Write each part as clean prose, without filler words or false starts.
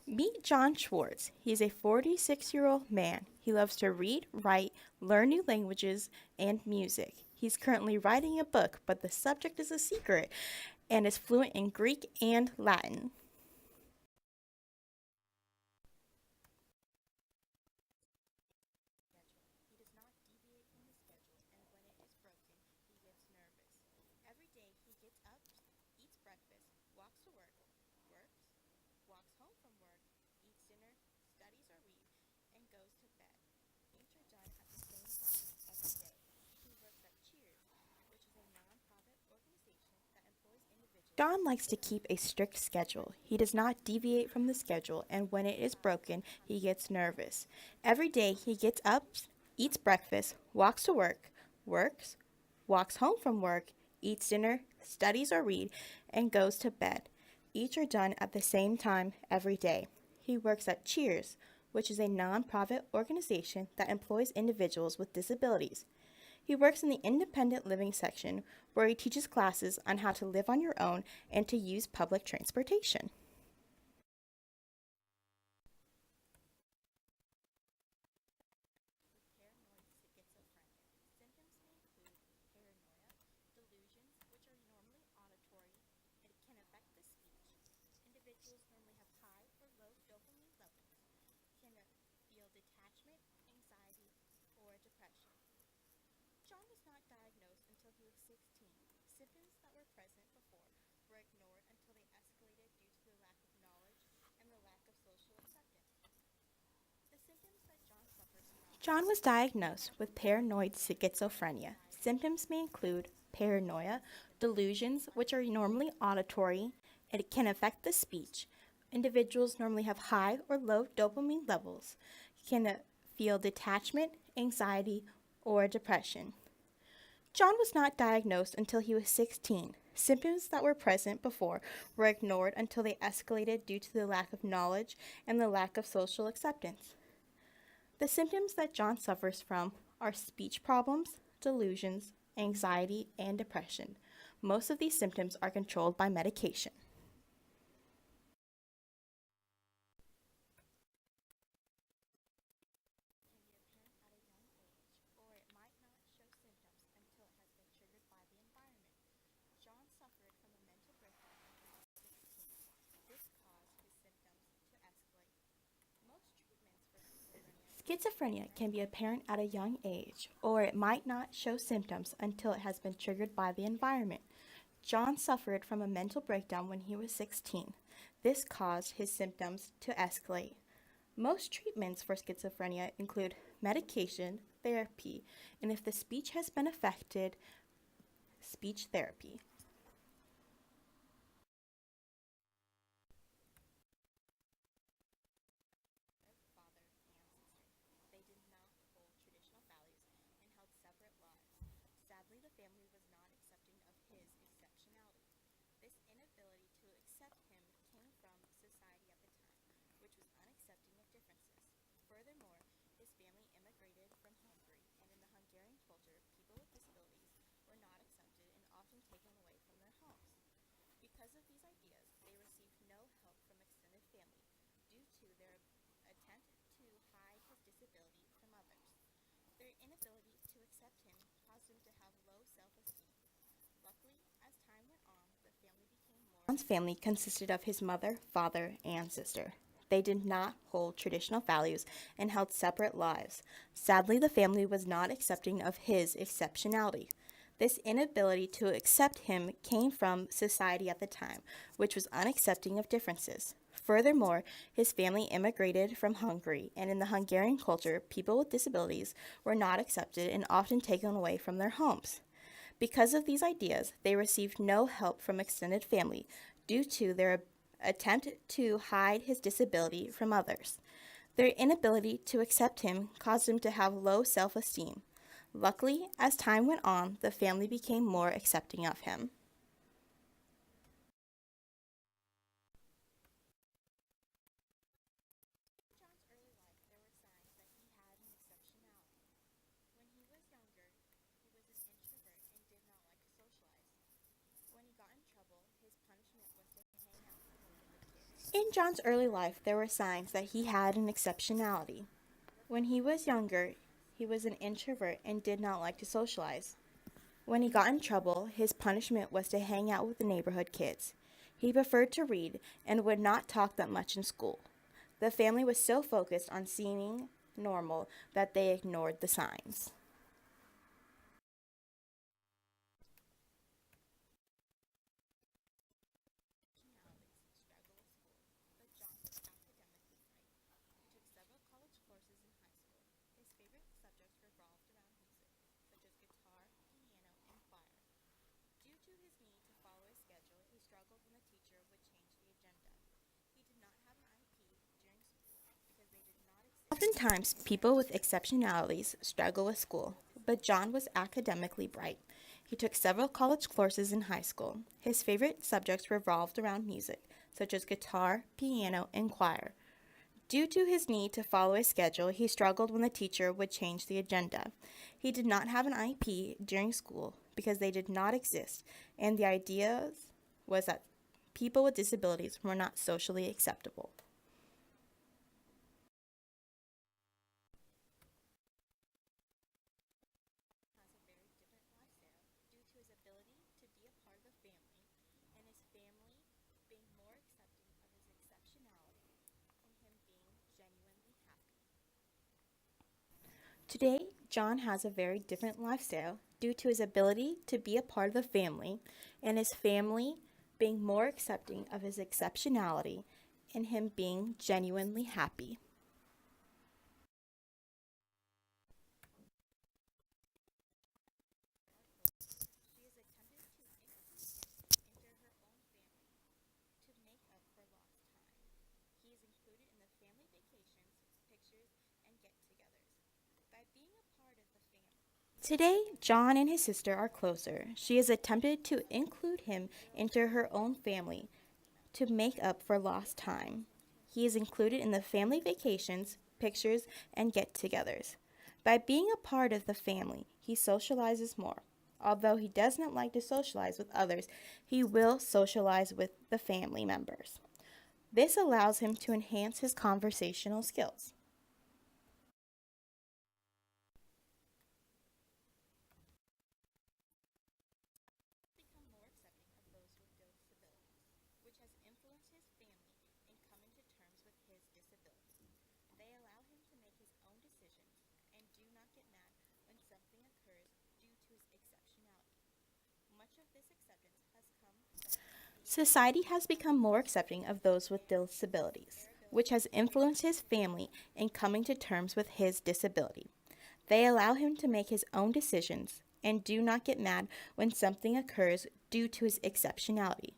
Meet John Schwartz. He's a 46-year-old man. He loves to read, write, learn new languages, and music. He's currently writing a book, but the subject is a secret and is fluent in Greek and Latin. He does not deviate from the schedule, and when it is broken, he gets nervous. Every day he gets up, eats breakfast, walks to work, works, walks home from work, eats dinner, studies or reads, and goes to bed. Each are done at the same time every day. He works at Cheers, which is a non-profit organization that employs individuals. John likes to keep a strict schedule. He does not deviate from the schedule, and when it is broken, he gets nervous. Every day he gets up, eats breakfast, walks to work, works, walks home from work, eats dinner, studies or read, and goes to bed. Each are done at the same time every day. He works at Cheers, which is a non-profit organization that employs individuals with disabilities. He works in the independent living section where he teaches classes on how to live on your own and to use public transportation. Paranoid schizophrenia. Symptoms may include paranoia, delusions, which are normally auditory. It can affect the speech. Individuals normally have high or low dopamine levels, can feel detachment, anxiety, or depression. John was not diagnosed until he was 16. Symptoms that were present before were ignored until they escalated due to the lack of knowledge and the lack of social acceptance. The symptoms that John suffers from. John was diagnosed with paranoid schizophrenia. Symptoms may include paranoia, delusions, which are normally auditory, and it can affect the speech. Individuals normally have high or low dopamine levels, can feel detachment, anxiety, or depression. John was not diagnosed until he was 16. Symptoms that were present before were ignored until they escalated due to the lack of knowledge and the lack of social acceptance. The symptoms that John suffers from are speech problems, delusions, anxiety, and depression. Most of these symptoms are controlled by medication. Can be apparent at a young age, or it might not show symptoms until it has been triggered by the environment. John suffered from a mental breakdown when he was 16. This caused his symptoms to escalate. Most treatments for schizophrenia can be apparent at a young age, or it might not show symptoms until it has been triggered by the environment. John suffered from a mental breakdown when he was 16. This caused his symptoms to escalate. Most treatments for schizophrenia include medication, therapy, and if the speech has been affected, speech therapy. Father and sister. They did not hold traditional values and held separate lives. Sadly, the family was not accepting of his exceptionality. This inability to accept him came from society at the time, which was unaccepting of differences. Furthermore, his family immigrated from Hungary, and in the Hungarian culture, people with disabilities were not accepted and often taken away from their homes. Because of these ideas, they received no help from extended family due to their attempt to hide his disability from others. Their inability to accept him caused him to have low self-esteem. Luckily, as time went on, the family became more. John's family consisted of his mother, father, and sister. They did not hold traditional values and held separate lives. Sadly, the family was not accepting of his exceptionality. This inability to accept him came from society at the time, which was unaccepting of differences. Furthermore, his family immigrated from Hungary, and in the Hungarian culture, people with disabilities were not accepted and often taken away from their homes. Because of these ideas, they received no help from extended family due to their attempt to hide his disability from others. Their inability to accept him caused him to have low self-esteem. Luckily, as time went on, the family became more accepting of him. In John's early life, there were signs that he had an exceptionality. When he was younger, he was an introvert and did not like to socialize. When he got in trouble, his punishment was to hang out with the kids. In John's early life, there were signs that he had an exceptionality. When he was younger, he was an introvert and did not like to socialize. When he got in trouble, his punishment was to hang out with the neighborhood kids. He preferred to read and would not talk that much in school. The family was so focused on seeming normal that they ignored the signs. Oftentimes, people with exceptionalities struggle with school, but John was academically bright. He took several college courses in high school. His favorite subjects revolved around music, such as guitar, piano, and choir. Due to his need to follow a schedule, he struggled when the teacher would change the agenda. He did not have an IEP during school because they did not exist, and the idea was that people with disabilities were not socially acceptable. Today, John has a very different lifestyle due to his ability to be a part of the family and his family being more accepting of his exceptionality and him being genuinely happy. Today, John and his sister are closer. She has attempted to include him into her own family to make up for lost time. He is included in the family vacations, pictures, and get togethers. By being a part of the family, he socializes more. Although he does not like to socialize with others, he will socialize with the family members. This allows him to enhance his conversational skills. Society has become more accepting of those with disabilities, which has influenced his family in coming to terms with his disability. They allow him to make his own decisions and do not get mad when something occurs due to his exceptionality.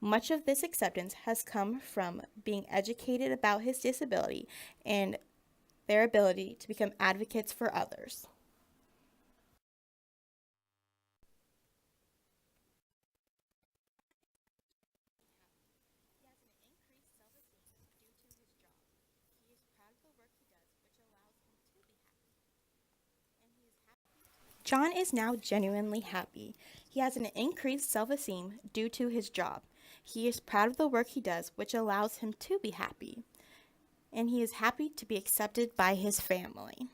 Much of this acceptance has come from being educated about his disability and their ability to become advocates for others. John is now genuinely happy. He has an increased self esteem due to his job. He is proud of the work he does, which allows him to be happy. And he is happy to be accepted by his family.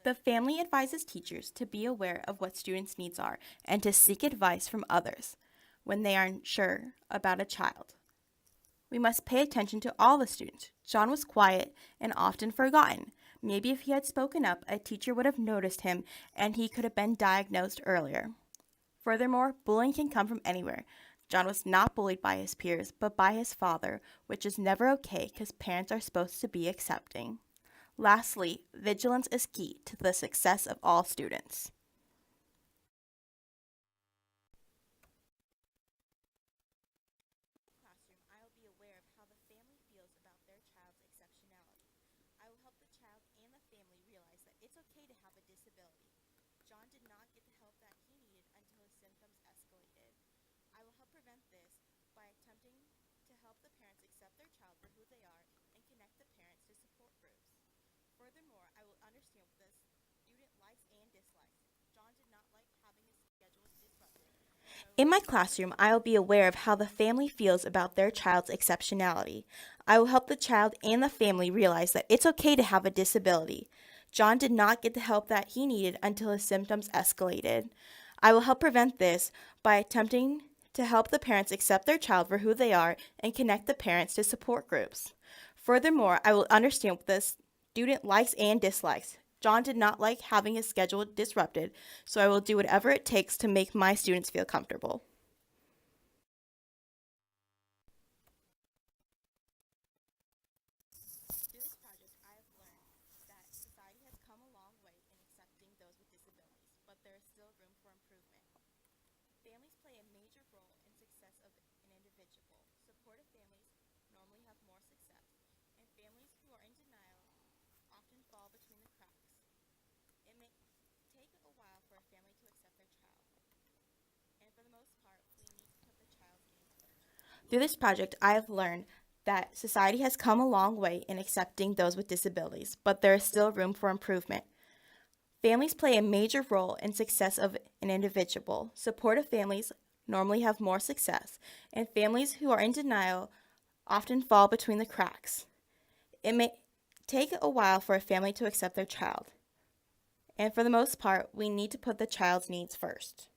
The family advises teachers to be aware of what students' needs are and to seek advice from others when they are unsure about a child. We must pay attention to all the students. John was quiet and often forgotten. Maybe if he had spoken up, a teacher would have noticed him and he could have been diagnosed earlier. Furthermore, bullying can come from anywhere. John was not bullied by his peers, but by his father, which is never okay because parents are supposed to be accepting. Lastly, vigilance is key to the success of all students. okay to have a disability. John did not get the help that he needed until his symptoms escalated. I will help prevent this by attempting to help the parents accept their child for who they are and connect the parents to support groups. Furthermore, I will understand what the student likes and dislikes. John did not like having his schedule disrupted. In my classroom, I will be aware of how the family feels about their child's exceptionality. I will help the child and the family realize that it's okay to have a disability. John did not get the help that he needed until his symptoms escalated. I will help prevent this by attempting to help the parents accept their child for who they are and connect the parents to support groups. Furthermore, I will understand what the student likes and dislikes. John did not like having his schedule disrupted, so I will do whatever it takes to make my students feel comfortable. Through this project, I have learned that society has come a long way in accepting those with disabilities, but there is still room for improvement. Families play a major role in success of an individual. Supportive families normally have more success, and families who are in denial often fall between the cracks. It may take a while for a family to accept their child, and for the most part, we need to put the child's needs first. Through this project, I have learned that society has come a long way in accepting those with disabilities, but there is still room for improvement. Families play a major role in success of an individual. Supportive families normally have more success, and families who are in denial often fall between the cracks. It may take a while for a family to accept their child, and for the most part, we need to put the child's needs first.